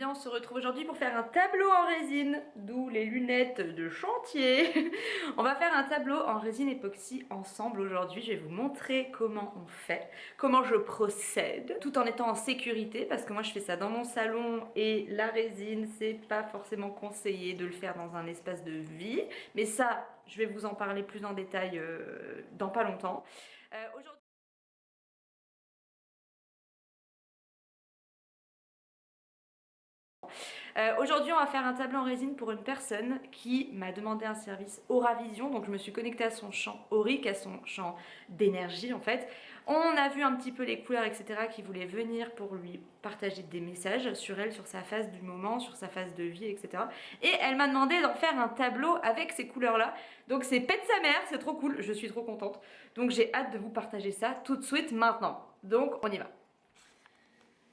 bien, on se retrouve aujourd'hui pour faire un tableau en résine, d'où les lunettes de chantier. On va faire un tableau en résine époxy ensemble aujourd'hui. Je vais vous montrer comment on fait, comment je procède, tout en étant en sécurité, parce que moi je fais ça dans mon salon et la résine, c'est pas forcément conseillé de le faire dans un espace de vie. Mais ça, je vais vous en parler plus en détail dans pas longtemps. Aujourd'hui, Aujourd'hui, on va faire un tableau en résine pour une personne qui m'a demandé un service Auravision. Donc, je me suis connectée à son champ aurique, à son champ d'énergie en fait. On a vu un petit peu les couleurs, etc. qui voulaient venir pour lui partager des messages sur elle, sur sa phase du moment, sur sa phase de vie, etc. Et elle m'a demandé d'en faire un tableau avec ces couleurs-là. Donc, c'est pète sa mère, c'est trop cool, je suis trop contente. Donc, j'ai hâte de vous partager ça tout de suite maintenant. Donc, on y va.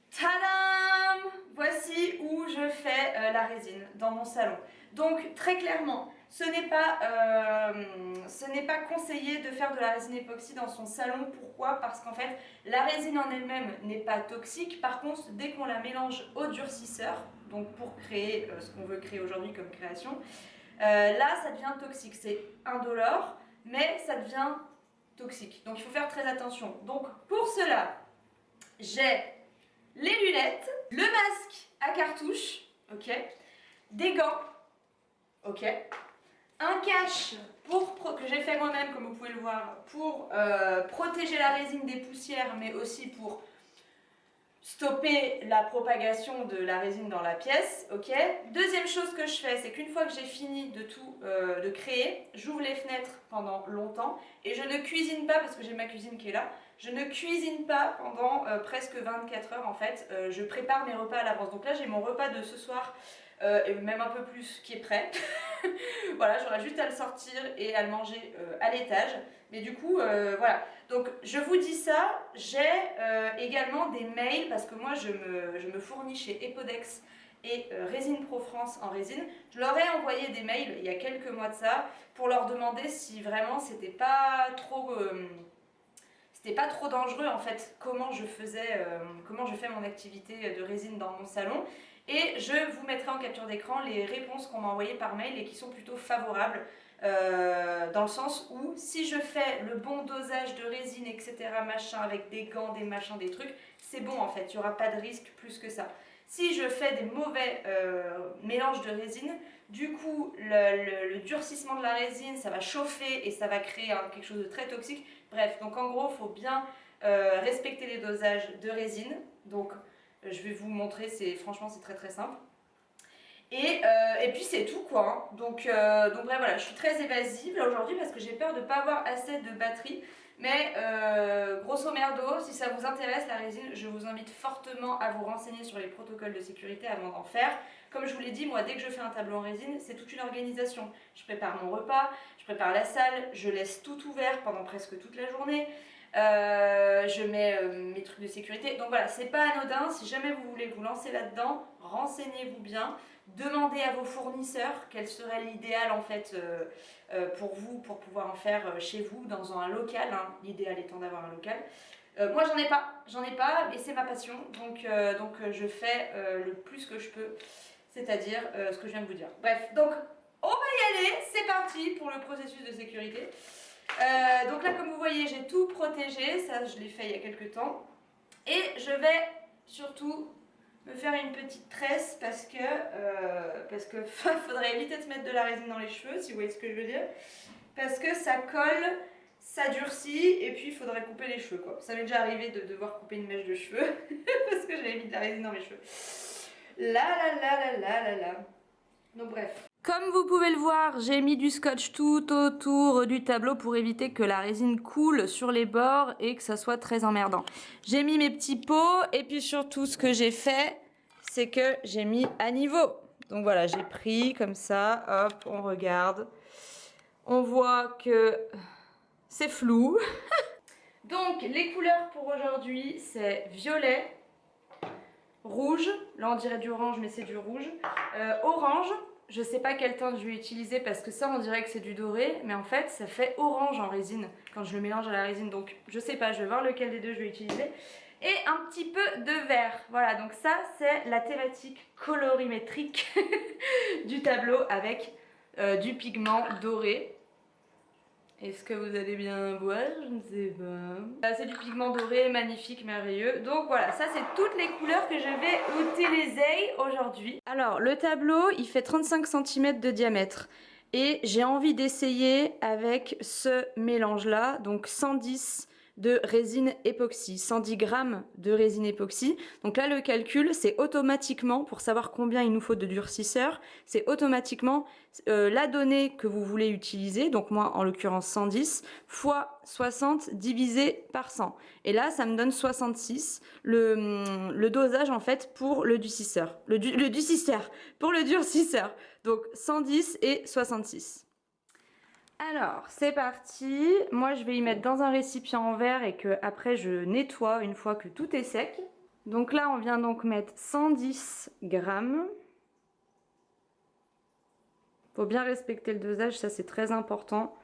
Tadam! Voici où je fais la résine, dans mon salon. Donc très clairement, ce n'est pas conseillé de faire de la résine époxy dans son salon. Pourquoi? Parce qu'en fait, la résine en elle-même n'est pas toxique. Par contre, dès qu'on la mélange au durcisseur, donc pour créer ce qu'on veut créer aujourd'hui comme création, là ça devient toxique. C'est indolore, mais ça devient toxique. Donc il faut faire très attention. Donc pour cela, j'ai les lunettes, le masque à cartouche, ok, des gants, ok, un cache que j'ai fait moi-même, comme vous pouvez le voir, pour protéger la résine des poussières, mais aussi pour stopper la propagation de la résine dans la pièce, ok. Deuxième chose que je fais, c'est qu'une fois que j'ai fini de tout de créer, j'ouvre les fenêtres pendant longtemps et je ne cuisine pas, parce que j'ai ma cuisine qui est là, je ne cuisine pas pendant presque 24 heures en fait. Je prépare mes repas à l'avance. Donc là j'ai mon repas de ce soir, et même un peu plus, qui est prêt. Voilà, j'aurai juste à le sortir et à le manger à l'étage. Mais du coup, voilà. Donc je vous dis ça, j'ai également des mails, parce que moi je me fournis chez Epodex et Résine Pro France en résine. Je leur ai envoyé des mails il y a quelques mois de ça pour leur demander si vraiment c'était pas trop dangereux en fait, comment je fais mon activité de résine dans mon salon. Et je vous mettrai en capture d'écran les réponses qu'on m'a envoyées par mail et qui sont plutôt favorables, dans le sens où si je fais le bon dosage de résine, etc., machin, avec des gants, des machins, des trucs, c'est bon en fait, il n'y aura pas de risque plus que ça. Si je fais des mauvais mélanges de résine, du coup le durcissement de la résine, ça va chauffer et ça va créer quelque chose de très toxique. Bref, donc en gros, il faut bien respecter les dosages de résine. Donc je vais vous montrer, franchement c'est très simple. Et puis c'est tout quoi. Donc bref, voilà, je suis très évasive aujourd'hui parce que j'ai peur de ne pas avoir assez de batterie. Mais grosso merdo, si ça vous intéresse la résine, je vous invite fortement à vous renseigner sur les protocoles de sécurité avant d'en faire. Comme je vous l'ai dit, moi dès que je fais un tableau en résine, c'est toute une organisation. Je prépare mon repas, je prépare la salle, je laisse tout ouvert pendant presque toute la journée. Je mets mes trucs de sécurité. Donc voilà, c'est pas anodin. Si jamais vous voulez vous lancer là-dedans, renseignez-vous bien. Demandez à vos fournisseurs quel serait l'idéal en fait pour vous, pour pouvoir en faire chez vous, dans un local, hein. L'idéal étant d'avoir un local. Moi j'en ai pas, et c'est ma passion. Donc je fais le plus que je peux, c'est-à-dire ce que je viens de vous dire. Bref, donc on va y aller, c'est parti pour le processus de sécurité. Donc là, comme vous voyez, j'ai tout protégé, ça je l'ai fait il y a quelques temps. Et je vais surtout me faire une petite tresse parce que faudrait éviter de se mettre de la résine dans les cheveux, si vous voyez ce que je veux dire. Parce que ça colle, ça durcit, et puis il faudrait couper les cheveux quoi. Ça m'est déjà arrivé de devoir couper une mèche de cheveux parce que j'avais mis de la résine dans mes cheveux. Là. Donc bref. Comme vous pouvez le voir, j'ai mis du scotch tout autour du tableau pour éviter que la résine coule sur les bords et que ça soit très emmerdant. J'ai mis mes petits pots, et puis surtout ce que j'ai fait, c'est que j'ai mis à niveau. Donc voilà, j'ai pris comme ça, hop, on regarde. On voit que c'est flou. Donc les couleurs pour aujourd'hui, c'est violet, rouge, là on dirait du orange mais c'est du rouge, orange. Je sais pas quel teint je vais utiliser parce que ça on dirait que c'est du doré, mais en fait ça fait orange en résine quand je le mélange à la résine, donc je sais pas, je vais voir lequel des deux je vais utiliser. et un petit peu de vert. Voilà, donc ça c'est la thématique colorimétrique du tableau avec du pigment doré. Est-ce que vous allez bien voir? Je ne sais pas. C'est du pigment doré, magnifique, merveilleux. Donc voilà, ça c'est toutes les couleurs que je vais utiliser aujourd'hui. Alors le tableau, il fait 35 cm de diamètre. Et j'ai envie d'essayer avec ce mélange-là, donc 110 de résine époxy, 110 grammes de résine époxy. Donc là, le calcul, c'est automatiquement, pour savoir combien il nous faut de durcisseur, c'est automatiquement la donnée que vous voulez utiliser, donc moi en l'occurrence 110, fois 60 divisé par 100. Et là, ça me donne 66, le dosage en fait pour le durcisseur. Pour le durcisseur. Donc 110 et 66. Alors, c'est parti. Moi, je vais y mettre dans un récipient en verre et que après je nettoie une fois que tout est sec. Donc là, on vient donc mettre 110 grammes. Faut bien respecter le dosage, ça c'est très important.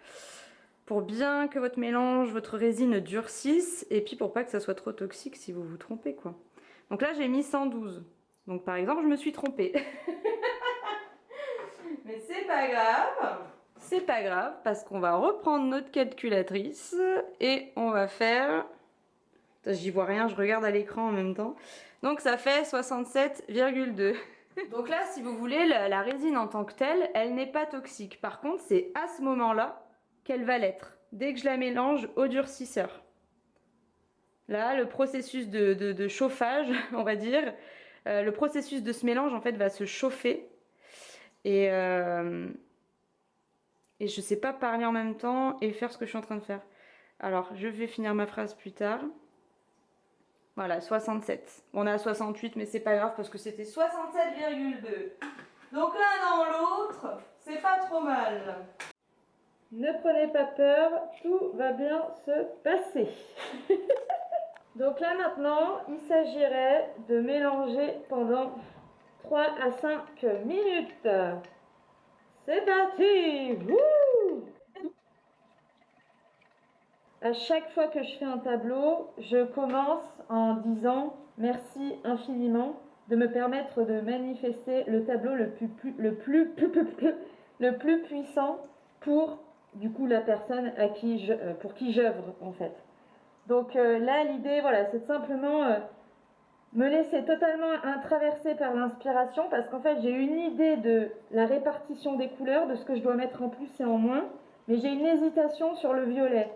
Pour bien que votre mélange, votre résine durcisse et puis pour pas que ça soit trop toxique si vous vous trompez quoi. Donc là, j'ai mis 112. Donc par exemple, je me suis trompée. Mais c'est pas grave. C'est pas grave parce qu'on va reprendre notre calculatrice et on va faire... J'y vois rien, je regarde à l'écran en même temps. Donc ça fait 67,2. Donc là, si vous voulez, la résine en tant que telle, elle n'est pas toxique. Par contre, c'est à ce moment-là qu'elle va l'être. Dès que je la mélange au durcisseur. Là, le processus de chauffage, on va dire, le processus de ce mélange, en fait, va se chauffer. Et je ne sais pas parler en même temps et faire ce que je suis en train de faire. Alors, je vais finir ma phrase plus tard. Voilà, 67. On est à 68, mais c'est pas grave parce que c'était 67,2. Donc l'un dans l'autre, c'est pas trop mal. Ne prenez pas peur, tout va bien se passer. Donc là maintenant, il s'agirait de mélanger pendant 3 à 5 minutes. C'est parti! Wouh! À chaque fois que je fais un tableau, je commence en disant merci infiniment de me permettre de manifester le tableau le plus puissant pour du coup la personne pour qui j'œuvre en fait. Donc là l'idée voilà c'est simplement me laisser totalement traverser par l'inspiration parce qu'en fait j'ai une idée de la répartition des couleurs, de ce que je dois mettre en plus et en moins, mais j'ai une hésitation sur le violet.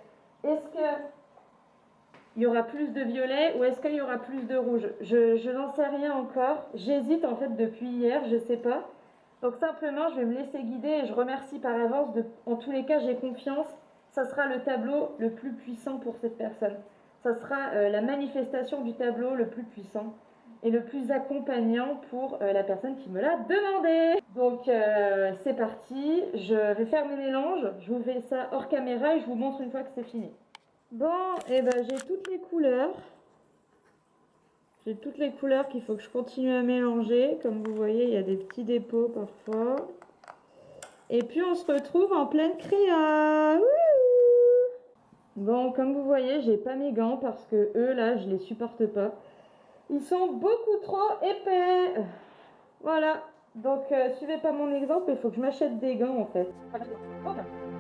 Est-ce qu'il y aura plus de violet ou est-ce qu'il y aura plus de rouge? Je n'en sais rien encore. J'hésite en fait depuis hier, je ne sais pas. Donc simplement, je vais me laisser guider et je remercie par avance. En tous les cas, j'ai confiance. Ça sera le tableau le plus puissant pour cette personne. Ça sera la manifestation du tableau le plus puissant et le plus accompagnant pour la personne qui me l'a demandé. Donc c'est parti, je vais faire mes mélanges, je vous fais ça hors caméra et je vous montre une fois que c'est fini. Bon, et ben j'ai toutes les couleurs. J'ai toutes les couleurs qu'il faut que je continue à mélanger. Comme vous voyez, il y a des petits dépôts parfois. Et puis on se retrouve en pleine créa. Bon, comme vous voyez, j'ai pas mes gants parce que eux là, je les supporte pas. Ils sont beaucoup trop épais. Voilà. Donc, suivez pas mon exemple, il faut que je m'achète des gants en fait.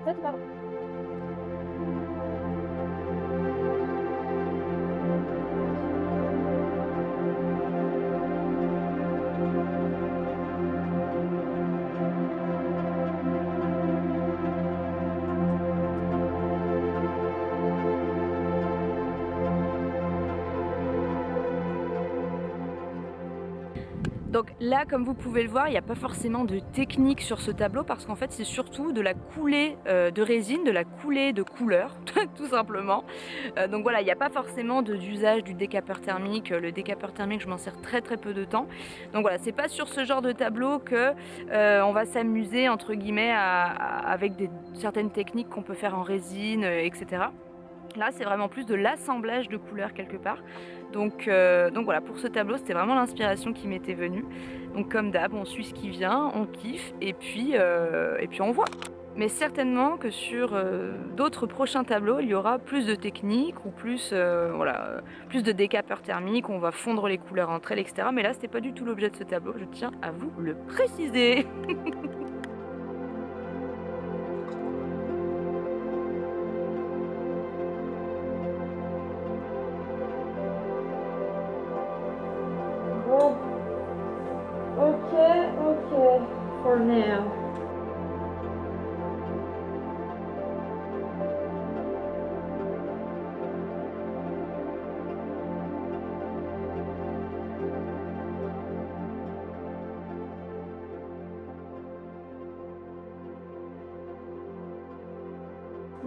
C'est pas. Donc là, comme vous pouvez le voir, il n'y a pas forcément de technique sur ce tableau parce qu'en fait, c'est surtout de la coulée de résine, de la coulée de couleur, tout simplement. Donc voilà, il n'y a pas forcément d'usage du décapeur thermique. Le décapeur thermique, je m'en sers très très peu de temps. Donc voilà, c'est pas sur ce genre de tableau que on va s'amuser entre guillemets avec certaines techniques qu'on peut faire en résine, etc. Là, c'est vraiment plus de l'assemblage de couleurs quelque part. Donc voilà, pour ce tableau, c'était vraiment l'inspiration qui m'était venue. Donc comme d'hab, on suit ce qui vient, on kiffe et puis on voit. Mais certainement que sur d'autres prochains tableaux, il y aura plus de techniques ou plus, voilà, plus de décapeurs thermiques, on va fondre les couleurs entre elles, etc. Mais là, c'était pas du tout l'objet de ce tableau, je tiens à vous le préciser. Bon, ok, for now.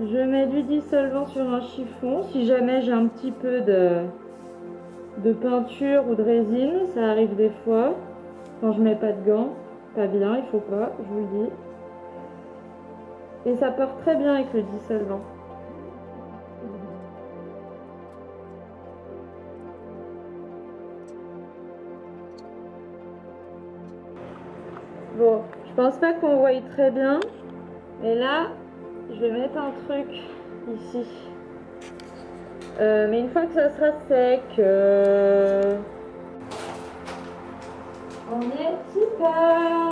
Je mets du dissolvant sur un chiffon. Si jamais j'ai un petit peu de peinture ou de résine, ça arrive des fois. Quand je mets pas de gants, pas bien, il faut pas, je vous le dis. Et ça part très bien avec le dissolvant. Bon, je pense pas qu'on voie très bien, mais là, je vais mettre un truc ici. Mais une fois que ça sera sec, on y est petit pas.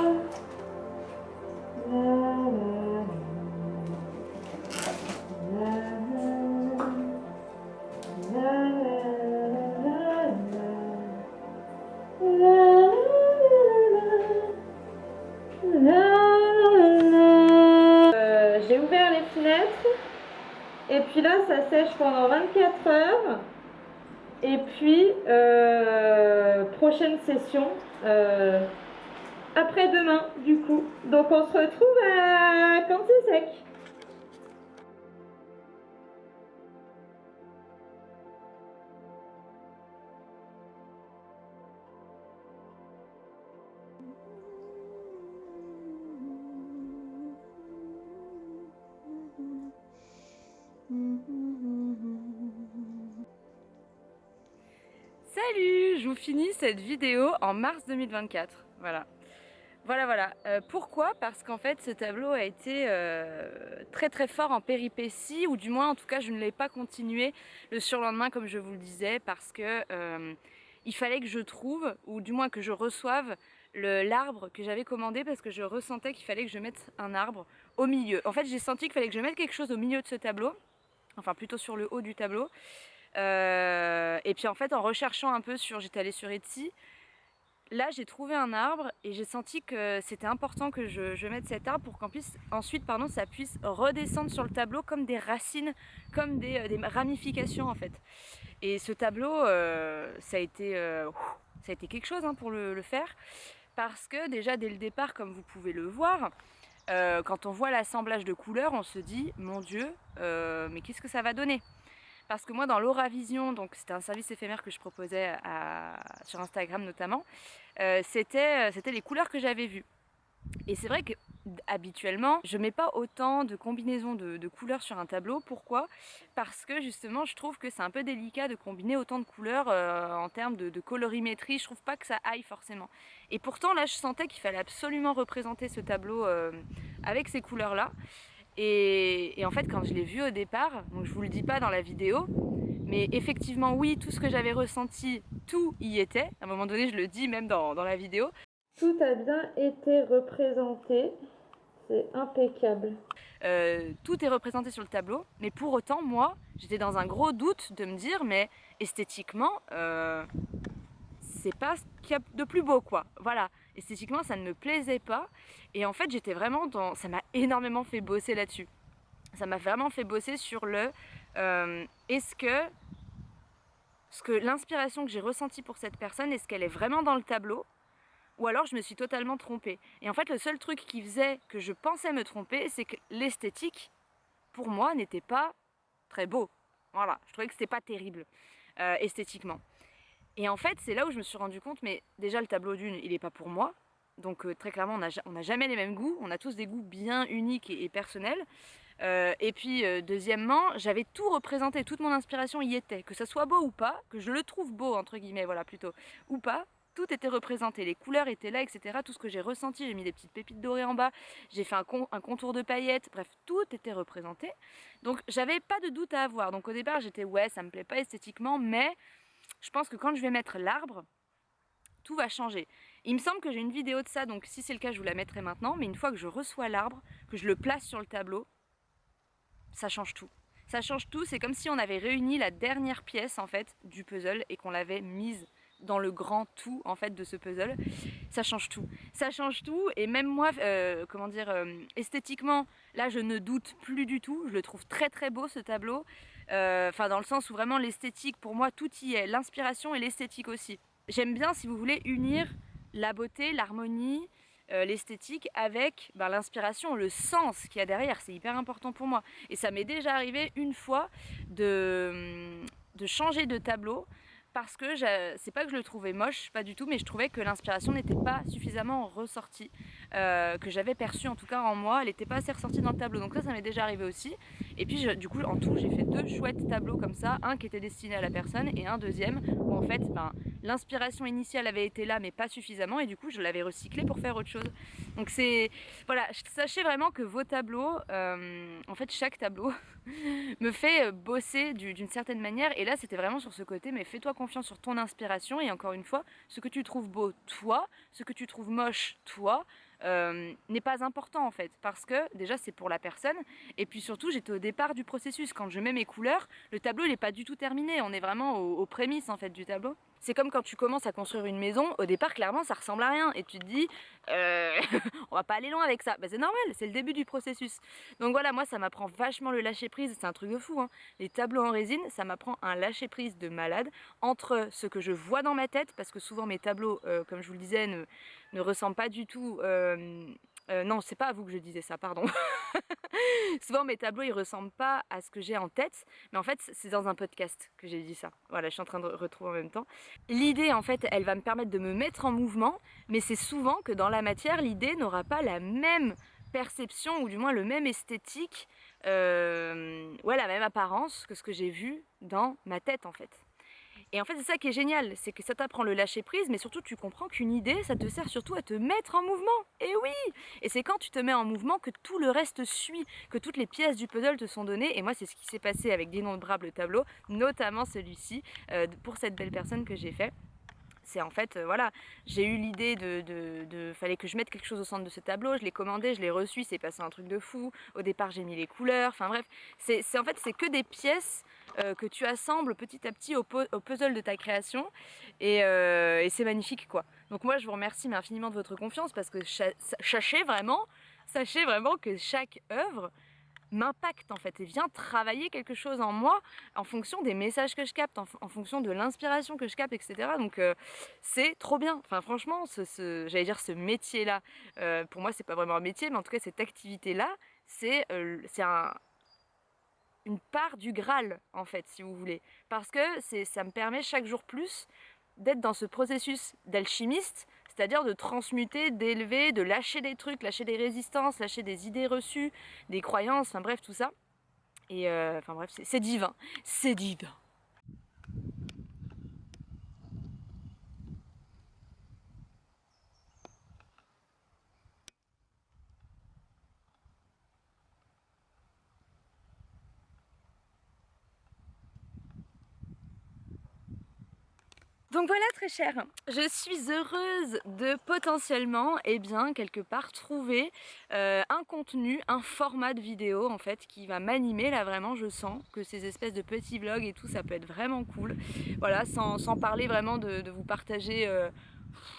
J'ai ouvert les fenêtres et puis là ça sèche pendant 24 heures et puis prochaine session après-demain du coup. Donc on se retrouve quand c'est sec. Salut, je vous finis cette vidéo en mars 2024. Voilà. Voilà. Pourquoi? Parce qu'en fait, ce tableau a été très très fort en péripéties, ou du moins, en tout cas, je ne l'ai pas continué le surlendemain, comme je vous le disais, parce que il fallait que je trouve, ou du moins que je reçoive l'arbre que j'avais commandé, parce que je ressentais qu'il fallait que je mette un arbre au milieu. En fait, j'ai senti qu'il fallait que je mette quelque chose au milieu de ce tableau, enfin plutôt sur le haut du tableau. Et puis en fait, en recherchant un peu j'étais allée sur Etsy. Là, j'ai trouvé un arbre et j'ai senti que c'était important que je mette cet arbre pour qu'ensuite, ça puisse redescendre sur le tableau comme des racines, comme des ramifications en fait. Et ce tableau, ça a été quelque chose pour le faire, parce que déjà dès le départ, comme vous pouvez le voir, quand on voit l'assemblage de couleurs, on se dit, mon Dieu, mais qu'est-ce que ça va donner? Parce que moi, dans l'Auravision, donc c'était un service éphémère que je proposais sur Instagram notamment, c'était les couleurs que j'avais vues. Et c'est vrai que habituellement, je mets pas autant de combinaisons de couleurs sur un tableau. Pourquoi? Parce que justement, je trouve que c'est un peu délicat de combiner autant de couleurs en termes de colorimétrie. Je trouve pas que ça aille forcément. Et pourtant, là, je sentais qu'il fallait absolument représenter ce tableau avec ces couleurs-là. Et en fait, quand je l'ai vu au départ, donc je vous le dis pas dans la vidéo, mais effectivement, oui, tout ce que j'avais ressenti, tout y était. À un moment donné, je le dis même dans la vidéo. Tout a bien été représenté, c'est impeccable. Tout est représenté sur le tableau, mais pour autant, moi, j'étais dans un gros doute de me dire, mais esthétiquement, c'est pas ce qu'il y a de plus beau, quoi. Voilà, esthétiquement, ça ne me plaisait pas. Et en fait, j'étais vraiment dans... Ça m'a énormément fait bosser là-dessus. Ça m'a vraiment fait bosser sur est-ce que l'inspiration que j'ai ressentie pour cette personne, est-ce qu'elle est vraiment dans le tableau, ou alors je me suis totalement trompée. Et en fait, le seul truc qui faisait que je pensais me tromper, c'est que l'esthétique, pour moi, n'était pas très beau. Voilà, je trouvais que c'était pas terrible esthétiquement. Et en fait, c'est là où je me suis rendu compte, mais déjà le tableau d'une, il n'est pas pour moi. Donc très clairement, on n'a jamais les mêmes goûts, on a tous des goûts bien uniques et personnels. Et puis deuxièmement, j'avais tout représenté, toute mon inspiration y était, que ça soit beau ou pas, que je le trouve beau entre guillemets, voilà plutôt, ou pas. tout était représenté, les couleurs étaient là, etc. Tout ce que j'ai ressenti, j'ai mis des petites pépites dorées en bas, j'ai fait un contour de paillettes, bref, tout était représenté. Donc j'avais pas de doute à avoir. Donc au départ j'étais ouais, ça me plaît pas esthétiquement, mais je pense que quand je vais mettre l'arbre, tout va changer. Il me semble que j'ai une vidéo de ça, donc si c'est le cas je vous la mettrai maintenant, mais une fois que je reçois l'arbre, que je le place sur le tableau, ça change tout. Ça change tout, c'est comme si on avait réuni la dernière pièce en fait du puzzle et qu'on l'avait mise dans le grand tout en fait de ce puzzle. Ça change tout. Ça change tout et même moi, comment dire, esthétiquement, là je ne doute plus du tout. Je le trouve très très beau ce tableau. Enfin dans le sens où vraiment l'esthétique, pour moi tout y est. L'inspiration et l'esthétique aussi. J'aime bien, si vous voulez, unir la beauté, l'harmonie, l'esthétique avec l'inspiration, le sens qu'il y a derrière. C'est hyper important pour moi. Et ça m'est déjà arrivé une fois de changer de tableau parce que c'est pas que je le trouvais moche, pas du tout, mais je trouvais que l'inspiration n'était pas suffisamment ressortie, que j'avais perçue en tout cas en moi, elle n'était pas assez ressortie dans le tableau. Donc ça m'est déjà arrivé aussi. Et puis du coup en tout j'ai fait 2 chouettes tableaux comme ça, un qui était destiné à la personne et un deuxième où en fait l'inspiration initiale avait été là mais pas suffisamment et du coup je l'avais recyclé pour faire autre chose. Donc c'est, voilà, sachez vraiment que vos tableaux, en fait chaque tableau me fait bosser d'une certaine manière et là c'était vraiment sur ce côté, mais fais-toi confiance sur ton inspiration et encore une fois, ce que tu trouves beau toi, ce que tu trouves moche toi, n'est pas important en fait parce que déjà c'est pour la personne et puis surtout j'étais au départ du processus, quand je mets mes couleurs le tableau il n'est pas du tout terminé, on est vraiment aux prémices en fait du tableau. C'est comme quand tu commences à construire une maison, au départ clairement ça ressemble à rien et tu te dis on va pas aller loin avec ça, c'est normal, c'est le début du processus. Donc voilà, moi ça m'apprend vachement le lâcher prise, c'est un truc de fou hein. Les tableaux en résine ça m'apprend un lâcher prise de malade entre ce que je vois dans ma tête, parce que souvent mes tableaux comme je vous le disais ne ressemblent pas du tout non, c'est pas à vous que je disais ça, pardon. Souvent mes tableaux ils ressemblent pas à ce que j'ai en tête, mais en fait c'est dans un podcast que j'ai dit ça. Voilà, je suis en train de retrouver en même temps. L'idée en fait elle va me permettre de me mettre en mouvement, mais c'est souvent que dans la matière l'idée n'aura pas la même perception ou du moins le même esthétique, ouais, la même apparence que ce que j'ai vu dans ma tête en fait. Et en fait c'est ça qui est génial, c'est que ça t'apprend le lâcher prise, mais surtout tu comprends qu'une idée ça te sert surtout à te mettre en mouvement. Et oui, et c'est quand tu te mets en mouvement que tout le reste suit, que toutes les pièces du puzzle te sont données. Et moi c'est ce qui s'est passé avec d'innombrables tableaux, notamment celui-ci, pour cette belle personne que j'ai fait. C'est en fait, voilà, j'ai eu l'idée fallait que je mette quelque chose au centre de ce tableau, je l'ai commandé, je l'ai reçu, c'est passé un truc de fou. Au départ j'ai mis les couleurs, enfin bref, en fait c'est que des pièces que tu assembles petit à petit au puzzle de ta création et c'est magnifique quoi. Donc moi je vous remercie mais infiniment de votre confiance parce que sachez vraiment que chaque œuvre m'impacte en fait et vient travailler quelque chose en moi en fonction des messages que je capte, en fonction de l'inspiration que je capte, etc. Donc c'est trop bien. Enfin franchement, j'allais dire ce métier là, pour moi c'est pas vraiment un métier, mais en tout cas cette activité là, c'est une part du Graal en fait, si vous voulez, parce que ça me permet chaque jour plus d'être dans ce processus d'alchimiste, c'est-à-dire de transmuter, d'élever, de lâcher des trucs, lâcher des résistances, lâcher des idées reçues, des croyances, enfin bref tout ça. Et enfin bref, c'est divin, c'est divin. Donc voilà très cher, je suis heureuse de potentiellement, quelque part trouver un contenu, un format de vidéo en fait qui va m'animer. Là vraiment je sens que ces espèces de petits vlogs et tout ça peut être vraiment cool. Voilà, sans parler vraiment de vous partager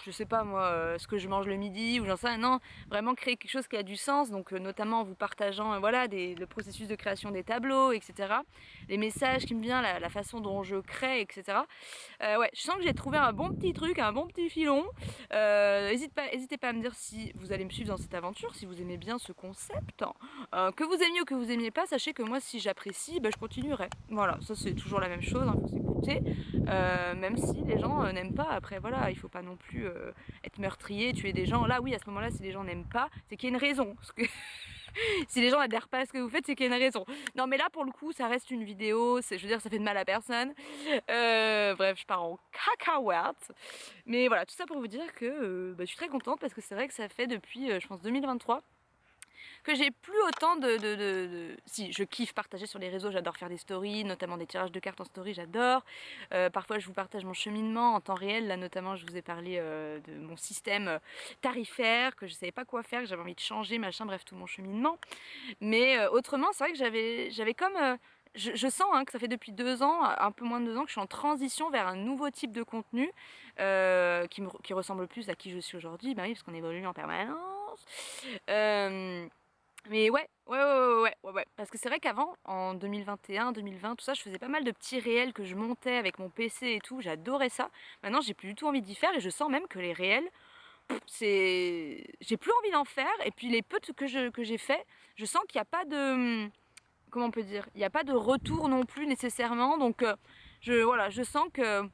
je sais pas moi, ce que je mange le midi ou j'en sais rien, non, vraiment créer quelque chose qui a du sens, donc notamment en vous partageant voilà, le processus de création des tableaux, etc. Les messages qui me viennent, la façon dont je crée, etc. Ouais, je sens que j'ai trouvé un bon petit truc, un bon petit filon. N'hésitez pas à me dire si vous allez me suivre dans cette aventure, si vous aimez bien ce concept. Que vous aimiez ou que vous aimiez pas, sachez que moi si j'apprécie, je continuerai. Voilà, ça c'est toujours la même chose, il faut s'écouter. Même si les gens n'aiment pas, après voilà, il faut pas non plus être meurtrier, tuer des gens. Là oui, à ce moment-là, si les gens n'aiment pas, c'est qu'il y a une raison. Parce que Si les gens n'adhèrent pas à ce que vous faites, c'est qu'il y a une raison. Non mais là pour le coup ça reste une vidéo, je veux dire ça fait de mal à personne. Bref, je pars en cacahuète. Mais voilà, tout ça pour vous dire que je suis très contente parce que c'est vrai que ça fait depuis je pense 2023 que j'ai plus autant Si, je kiffe partager sur les réseaux, j'adore faire des stories, notamment des tirages de cartes en story, j'adore. Parfois, je vous partage mon cheminement en temps réel. Là, notamment, je vous ai parlé de mon système tarifaire, que je savais pas quoi faire, que j'avais envie de changer, machin, bref, tout mon cheminement. Mais autrement, c'est vrai que j'avais comme... je sens que ça fait depuis 2 ans, un peu moins de 2 ans, que je suis en transition vers un nouveau type de contenu qui ressemble plus à qui je suis aujourd'hui. Bah oui, parce qu'on évolue en permanence. Mais ouais. Parce que c'est vrai qu'avant, en 2021, 2020, tout ça, je faisais pas mal de petits réels que je montais avec mon PC et tout. J'adorais ça. Maintenant, j'ai plus du tout envie d'y faire et je sens même que les réels, j'ai plus envie d'en faire. Et puis les peu que j'ai fait, je sens qu'il n'y a pas de... Comment on peut dire? Il n'y a pas de retour non plus nécessairement. Donc, voilà, je sens que...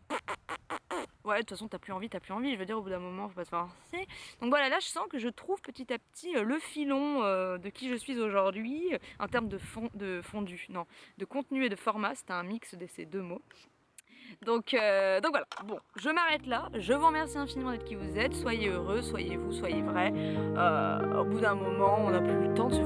Ouais, de toute façon, t'as plus envie. Je veux dire, au bout d'un moment, faut pas se forcer. Donc voilà, là, je sens que je trouve petit à petit le filon de qui je suis aujourd'hui, en termes de fondu, non, de contenu et de format. C'est un mix de ces deux mots. Donc voilà, bon, je m'arrête là. Je vous remercie infiniment d'être qui vous êtes. Soyez heureux, soyez vous, soyez vrai. Au bout d'un moment, on n'a plus le temps de se